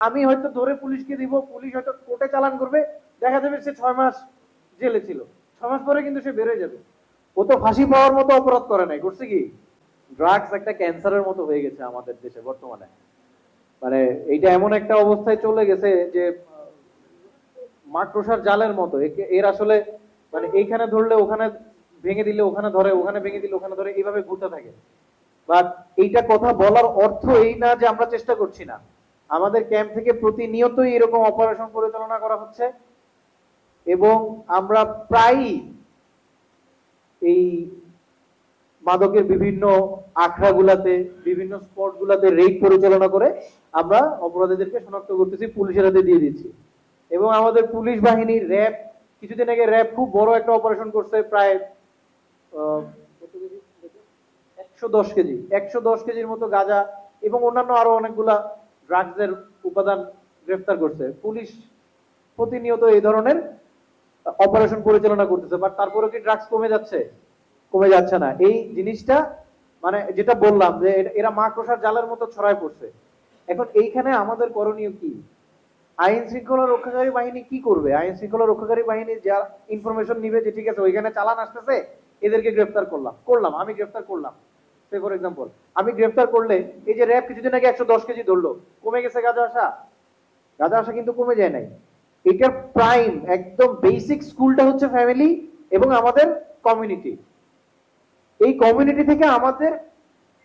আমি হয়তো ধরে পুলিশকে দিব, পুলিশ হয়তো কোর্টে চালান করবে, দেখা যাবে সে 6 মাস জেলে ছিল, 6 মাস পরে কিন্তু সে বেরোয় যাবে। ও তো ফাঁসি পাওয়ার মতো অপরাধ করে নাই, করছে কি? ড্রাগস একটা ক্যান্সারের মতো হয়ে গেছে আমাদের দেশে বর্তমানে। মানে এইটা এমন একটা অবস্থায় চলে গেছে যে মাকড়সার জালের মতো। এর আসলে মানে এইখানে ধরলে ওখানে ভেঙে দিলে ওখানে ধরে, ওখানে ভেঙে দিলে ওখানে ধরে, এইভাবে ঘুরতে থাকে। বাট এইটা কথা বলার অর্থ এই না যে আমরা চেষ্টা করছি না। আমাদের ক্যাম্প থেকে প্রতিনিয়তই এরকম অপারেশন পরিচালনা করা হচ্ছে, এবং আমরা প্রায়ই এই মাদকের বিভিন্ন আখড়াগুলাতে, বিভিন্ন স্পট গুলাতে রেড পরিচালনা করে আমরা অপরাধীদেরকে শনাক্ত করতেছি, পুলিশের হাতে দিয়ে দিচ্ছি। এবং আমাদের পুলিশ বাহিনী, র্যাব, কিছুদিন আগে র্যাব খুব বড় একটা অপারেশন করছে, প্রায় 110 কেজি, 110 কেজির মতো গাঁজা এবং অন্যান্য আরো অনেকগুলা ড্রাগসের উপাদান গ্রেফতার করছে পুলিশ। প্রতিনিয়ত এই ধরনের অপারেশন পরিচালনা করতেছে, বাট তারপরে কি ড্রাগস কমে যাচ্ছে? কমে যাচ্ছে না। এই জিনিসটা মানে যেটা বললাম যে এরা মাকড়সার জালের মতো ছড়ায় পড়ছে। এখন এইখানে আমাদের করণীয় কি? আইন শৃঙ্খলা রক্ষাকারী বাহিনী কি করবে? আইন শৃঙ্খলা রক্ষাকারী বাহিনী যা ইনফরমেশন নিবে যে ঠিক আছে ওইখানে চালান আসতেছে, এদেরকে গ্রেফতার করলাম, আমি গ্রেফতার করলাম, সে ফর এক্সাম্পল আমি গ্রেফতার করলে, এই যে র্যাব কিছুদিন আগে 110 কেজি ধরলো, কমে গেছে গাঁজা আসা? গাঁজা আসা কিন্তু কমে যায় নাই। এটার প্রাইম একদম বেসিক স্কুলটা হচ্ছে ফ্যামিলি এবং আমাদের কমিউনিটি। এই কমিউনিটি থেকে আমাদের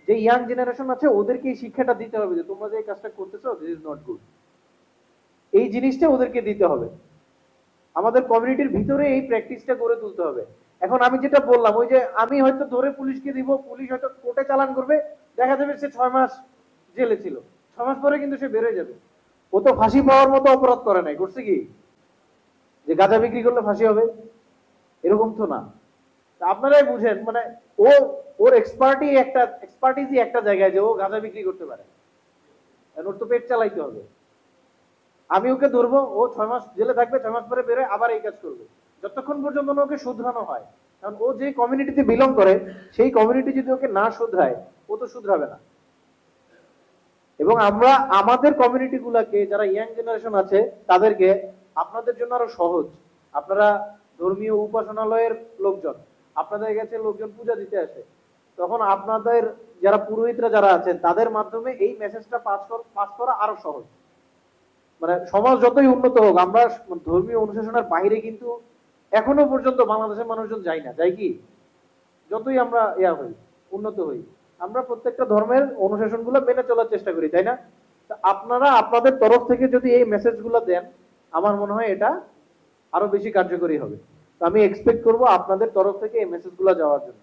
যে ইয়াং জেনারেশন আছে ওদেরকে এই শিক্ষাটা দিতে হবে যে তোমরা যে এই কাজটা করতেছো, দিস ইজ নট গুড। এই জিনিসটা ওদেরকে দিতে হবে। আমাদের কমিউনিটির ভিতরে এই প্র্যাকটিসটা গড়ে তুলতে হবে। এখন আমি যেটা বললাম, ওই যে আমি হয়তো ধরে পুলিশকে দিব, পুলিশ হয়তো কোর্টে চালান করবে, দেখা যাবে সে 6 মাস জেলে ছিল, 6 মাস পরে কিন্তু সে বেরোয় যাবে। ও তো ফাঁসি পাওয়ার মতো অপরাধ করে নাই, করছে কি? যে গাঁজা বিক্রি করলে ফাঁসি হবে, এরকম তো না। আপনারাই বুঝেন, মানে ও ওর এক্সপার্টিজই একটা জায়গায় যে ও গাঁজা বিক্রি করতে পারে, ওর তো পেট চালাইতে হবে। আমি ওকে ধরবো, ও 6 মাস জেলে থাকবে, 6 মাস পরে বেরোয় আবার এই কাজ করবে, যতক্ষণ পর্যন্ত না ওকে শুধরানো হয়। কারণ ও যে কমিউনিটিতে বিলং করে, সেই কমিউনিটি যদি ওকে না শুধরায়, ও তো শুধরাবে না। এবং আমরা আমাদের কমিউনিটি গুলাকে, যারা ইয়াং জেনারেশন আছে তাদেরকে, আপনাদের জন্য আরো সহজ, আপনারা ধর্মীয় উপাসনালয়ের লোকজন, আপনাদের কাছে লোকজন পূজা দিতে আসে, তখন আপনাদের যারা পুরোহিতরা যারা আছেন তাদের মাধ্যমে এই মেসেজটা পাস করা আরো সহজ। মানে সমাজ যতই উন্নত হোক, আমরা ধর্মীয় অনুশাসনের বাইরে কিন্তু এখনো পর্যন্ত বাংলাদেশের মানুষজন যায় না, যাই কি? যতই আমরা হই, উন্নত হই, আমরা প্রত্যেকটা ধর্মের অনুশাসন গুলো মেনে চলার চেষ্টা করি, তাই না? তা আপনারা আপনাদের তরফ থেকে যদি এই মেসেজ গুলো দেন, আমার মনে হয় এটা আরো বেশি কার্যকরী হবে। তো আমি এক্সপেক্ট করবো আপনাদের তরফ থেকে এই মেসেজ গুলো যাওয়ার জন্য।